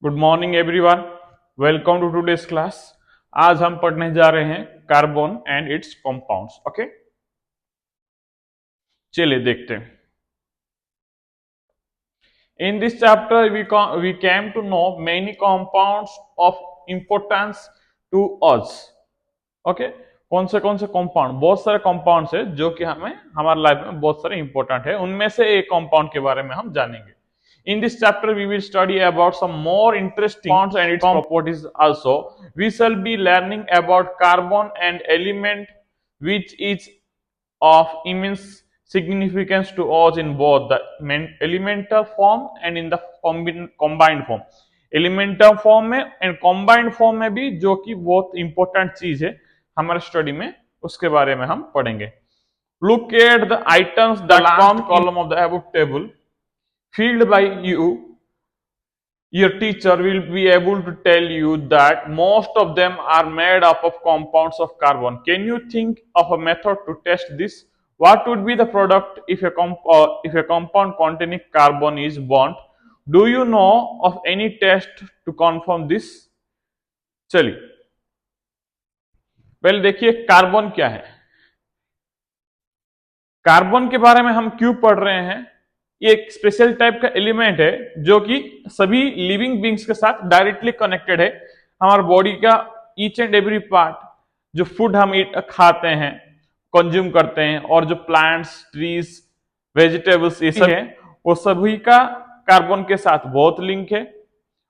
Good morning everyone. Welcome to today's class. आज हम पढ़ने जा रहे हैं carbon and its compounds. Okay, चलिए देखते हैं। In this chapter we came to know many compounds of importance to us. Okay, कौन से कंपाउंड, बहुत सारे कंपाउंड्स है जो कि हमें हमारे लाइफ में बहुत सारे इंपॉर्टेंट है। उनमें से एक कंपाउंड के बारे में हम जानेंगे। In this chapter, we will study about some more interesting compounds and its properties also. We shall be learning about carbon and element which is of immense significance to us in both the elemental form and in the combined form. Elemental form में and combined form में भी, जो कि बहुत important चीज है हमारे study में, उसके बारे में हम पढ़ेंगे। Look at the items that form column of the above table filled by you. Your teacher will be able to tell you that most of them are made up of compounds of carbon. Can you think of a method to test this? What would be the product if if a compound containing carbon is burnt? Do you know of any test to confirm this? चलिए पहले देखिए carbon क्या है। Carbon के बारे में हम क्यों पढ़ रहे हैं? ये एक स्पेशल टाइप का एलिमेंट है जो कि सभी लिविंग बींग्स के साथ डायरेक्टली कनेक्टेड है। हमारे बॉडी का ईच एंड एवरी पार्ट, जो फूड हम खाते हैं, कंज्यूम करते हैं, और जो प्लांट्स, ट्रीज, वेजिटेबल्स ये सब है, वो सभी का कार्बन के साथ बहुत लिंक है।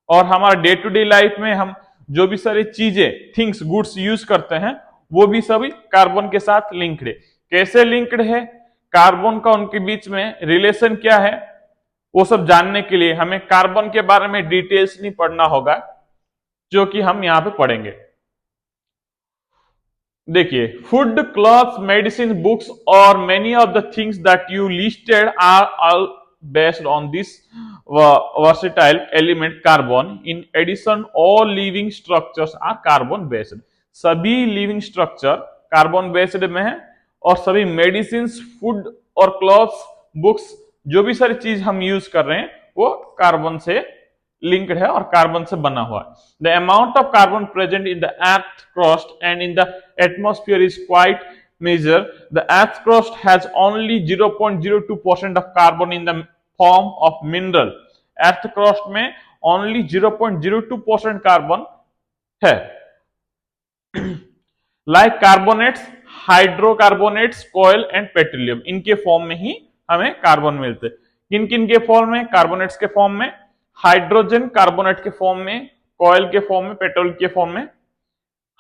और हमारा डे टू डे लाइफ में हम जो भी सारी चीजें, थिंग्स, गुड्स यूज करते हैं, वो भी सभी कार्बन के साथ लिंक्ड है। कैसे लिंक्ड है, कार्बन का उनके बीच में रिलेशन क्या है, वो सब जानने के लिए हमें कार्बन के बारे में डिटेल्स नहीं पढ़ना होगा, जो कि हम यहां पे पढ़ेंगे। देखिए, फूड, क्लॉथ्स, मेडिसिन, बुक्स और many of the things that you listed are all based on this versatile element carbon. In addition, all living structures are carbon based. सभी लिविंग स्ट्रक्चर कार्बन बेस्ड में है, और सभी medicine, food और clothes, books, जो भी सारी चीज हम यूज कर रहे हैं वो कार्बन से लिंक्ड है और कार्बन से बना हुआ है। The amount of carbon present in the earth crust and in the atmosphere is quite measure. The earth crust has only 0.02% of carbon in the form of mineral. earth crust में only 0.02% carbon है। like carbonates, hydrocarbonates, coal and petroleum, इनके form में ही हमें carbon मिलते। किन किन के फॉर्म में? कार्बोनेट्स के फॉर्म में, हाइड्रोजन कार्बोनेट के फॉर्म में, कोयल के फॉर्म में, पेट्रोल के फॉर्म में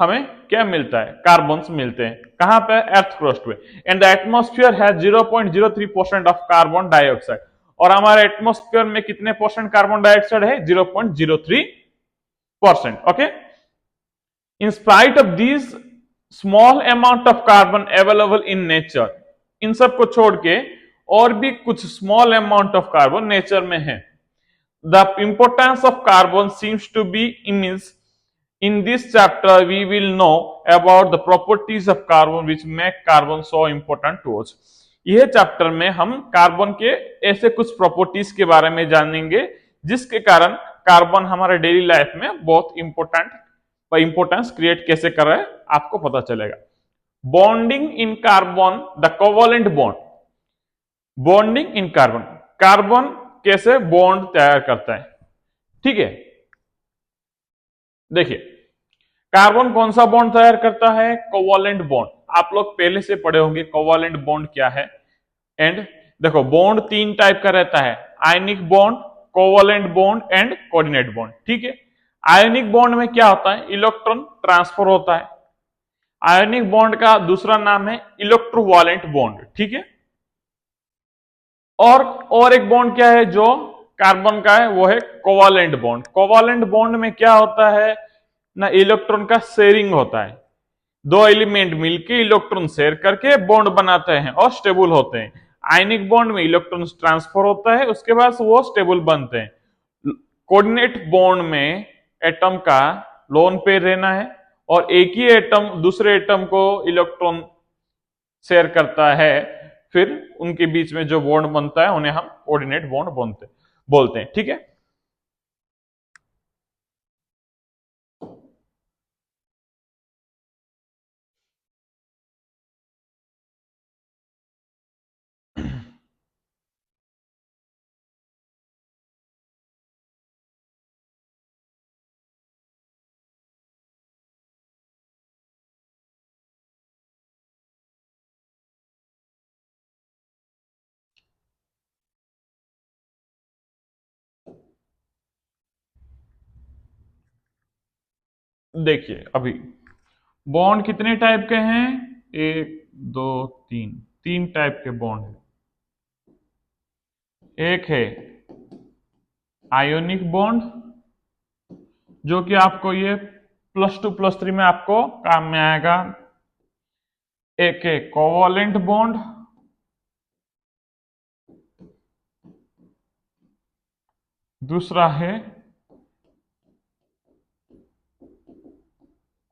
हमें क्या मिलता है? कार्बन्स मिलते हैं। कहां पे? अर्थ क्रस्ट पे। एंड द एटमॉस्फेयर है 0.03% ऑफ कार्बन डाइऑक्साइड, और हमारे एटमॉस्फेयर में कितने परसेंट कार्बन डाइऑक्साइड है? 0.03%। Okay, in spite of this small amount of carbon available in nature, इन सब को छोड़ के और भी कुछ small amount of carbon nature में है। The importance of carbon seems to be immense. In this chapter, we will know about the properties of carbon which make carbon so important to us. यह chapter में हम carbon के ऐसे कुछ properties के बारे में जानेंगे जिसके कारण कार्बन हमारे डेली लाइफ में बहुत इंपॉर्टेंस क्रिएट कैसे कर रहा है आपको पता चलेगा। Bonding in carbon, the covalent bond. Bonding in carbon, carbon कैसे बॉन्ड तैयार करता है। ठीक है, देखिए कार्बन कौन सा बॉन्ड तैयार करता है? Covalent bond. आप लोग पहले से पढ़े होंगे कोवलेंट बॉन्ड क्या है। एंड देखो, बॉन्ड तीन टाइप का रहता है, ionic bond, covalent bond and coordinate bond. ठीक है, आयनिक बॉन्ड में क्या होता है? इलेक्ट्रॉन ट्रांसफर होता है। आयनिक बॉन्ड का दूसरा नाम है इलेक्ट्रोवालेंट बॉन्ड। ठीक है, और एक बॉन्ड क्या है जो कार्बन का है, वो है कोवलेंट बॉन्ड। कोवलेंट बॉन्ड में क्या होता है ना, इलेक्ट्रॉन का शेयरिंग होता है। दो एलिमेंट मिलके इलेक्ट्रॉन शेयर करके बॉन्ड बनाते हैं और स्टेबल होते हैं। आयनिक बॉन्ड में इलेक्ट्रॉन ट्रांसफर होता है, उसके बाद वो स्टेबल बनते हैं। कोऑर्डिनेट बॉन्ड में एटम का लोन पेयर रहना है, और एक ही एटम दूसरे एटम को इलेक्ट्रॉन शेयर करता है, फिर उनके बीच में जो बॉन्ड बनता है उन्हें हम कोऑर्डिनेट बॉन्ड बोलते हैं। ठीक है, देखिए अभी बॉन्ड कितने टाइप के हैं, एक दो तीन, तीन टाइप के बॉन्ड है। एक है आयोनिक बॉन्ड, जो कि आपको ये +2 +3 में आपको काम में आएगा। एक है कोवलेंट बॉन्ड, दूसरा है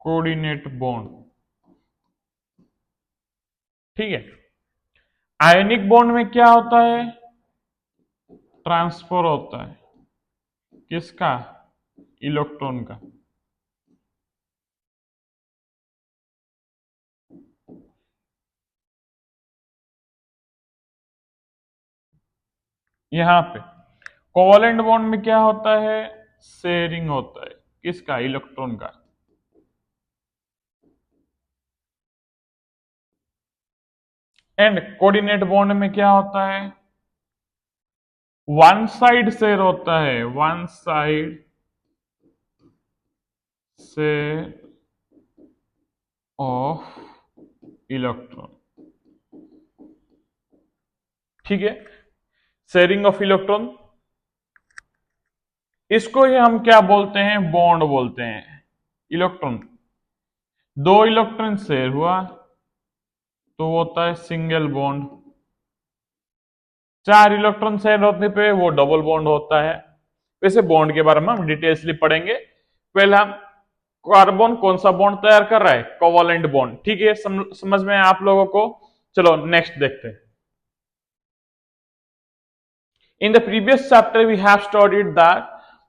कोऑर्डिनेट बॉन्ड। ठीक है, आयनिक बॉन्ड में क्या होता है, ट्रांसफर होता है, किसका, इलेक्ट्रॉन का। यहां पे कोवलेंट बॉन्ड में क्या होता है, शेयरिंग होता है, किसका, इलेक्ट्रॉन का। एंड कोऑर्डिनेट बॉन्ड में क्या होता है, वन साइड शेयर होता है, one side share of electron. ठीक है, शेयरिंग ऑफ इलेक्ट्रॉन, इसको ही हम क्या बोलते हैं, बॉन्ड बोलते हैं। इलेक्ट्रॉन, दो इलेक्ट्रॉन शेयर हुआ तो होता है सिंगल बॉन्ड, चार इलेक्ट्रॉन शेयर होने पे वो डबल बॉन्ड होता है। वैसे बॉन्ड के बारे में हम डिटेल्सली पढ़ेंगे। पहले हम कार्बन कौन सा बॉन्ड तैयार कर रहा है, कोवलेंट बॉन्ड। ठीक है, समझ में आप लोगों को। चलो नेक्स्ट देखते हैं। In the previous chapter we have studied the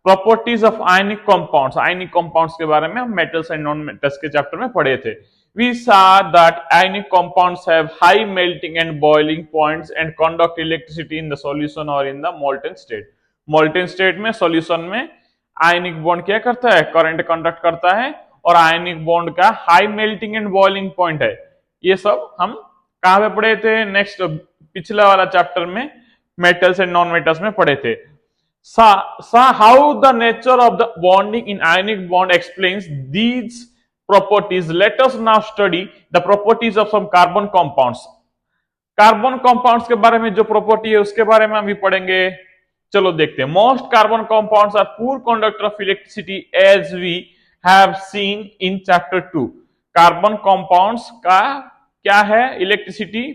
properties of ionic compounds. Ionic compounds के बारे में हम metals and non-metals के चैप्टर में पढ़े थे। We saw that ionic compounds have high melting and boiling points and conduct electricity in the solution or in the molten state. Molten state में solution में ionic bond क्या करता है, current conduct करता है, और ionic bond का high melting and boiling point है। ये सब हम कहाँ पे पढ़े थे, नेक्स्ट पिछला वाला चैप्टर में मेटल्स एंड नॉन मेटल्स में पढ़े थे। How the nature of the bonding in ionic bond explains these properties. Let us now study the properties of some carbon compounds. Carbon compounds के बारे में जो प्रॉपर्टी है उसके बारे में हम भी पढ़ेंगे। चलो देखते हैं। Most carbon compounds are poor conductor of electricity as we have seen in chapter 2। Carbon compounds का क्या है, इलेक्ट्रिसिटी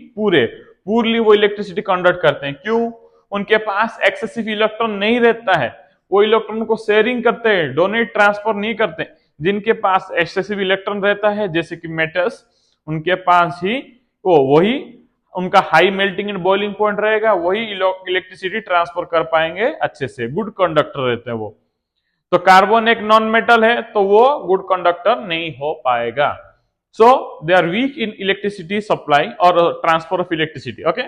पूरली वो इलेक्ट्रिसिटी कंडक्ट करते हैं। क्यों, उनके पास एक्सेसिव इलेक्ट्रॉन नहीं रहता है, वो इलेक्ट्रॉन को शेयरिंग करते हैं, डोनेट ट्रांसफर नहीं करते। जिनके पास एक्सेसिव इलेक्ट्रॉन रहता है जैसे कि मेटल्स, उनके पास ही वही उनका high melting and boiling point रहेगा, वही इलेक्ट्रिसिटी ट्रांसफर कर पाएंगे अच्छे से, गुड कंडक्टर रहते हैं वो। तो कार्बन एक नॉन मेटल है तो वो गुड कंडक्टर नहीं हो पाएगा। So they are weak in electricity supply or transfer of electricity. Okay.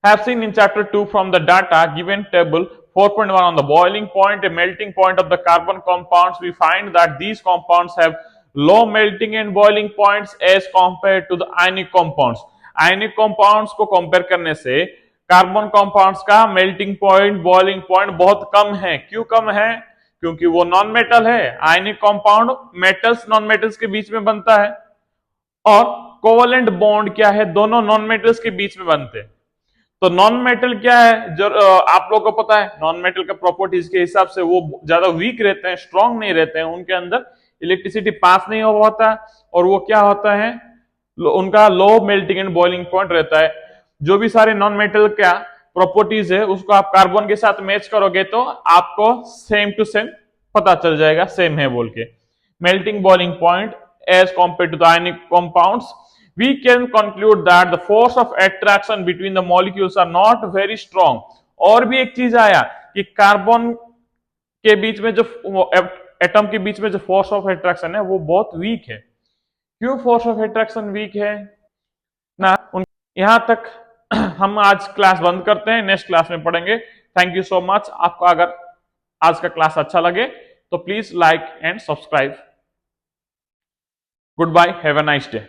Have seen in chapter 2 from the data given table 4.1 on the boiling point and melting point of the carbon compounds, we find that these compounds have low melting and boiling points as compared to the ionic compounds. Ionic compounds को compare करने से carbon compounds का melting point, boiling point बहुत कम है। क्यों कम है, क्योंकि वो नॉन मेटल है। Ionic compound metals non metals के बीच में बनता है, और कोवलेंट बॉन्ड क्या है, दोनों नॉन मेटल्स के बीच में बनते हैं। तो नॉन मेटल क्या है, जो आप लोगों को पता है, नॉन मेटल का प्रॉपर्टीज के हिसाब से वो ज्यादा वीक रहते हैं, स्ट्रांग नहीं रहते हैं, उनके अंदर इलेक्ट्रिसिटी पास नहीं हो पाता, और वो क्या होता है, उनका low melting and boiling point रहता है। जो भी सारे नॉन मेटल का प्रॉपर्टीज है उसको आप कार्बन के साथ मैच करोगे तो आपको सेम टू सेम पता चल जाएगा, सेम है बोल के। Melting boiling point as compared to the ionic compounds, we can conclude that the force of attraction between the molecules are not very strong। और भी एक चीज आया कि कार्बन के बीच में जो एटम के बीच में जो फोर्स ऑफ अट्रैक्शन है वो बहुत वीक है। क्यों फोर्स ऑफ अट्रैक्शन वीक है ना, यहां तक हम आज क्लास बंद करते हैं, नेक्स्ट क्लास में पढ़ेंगे। Thank you so much. आपको अगर आज का क्लास अच्छा लगे तो please like and subscribe. Goodbye, have a nice day.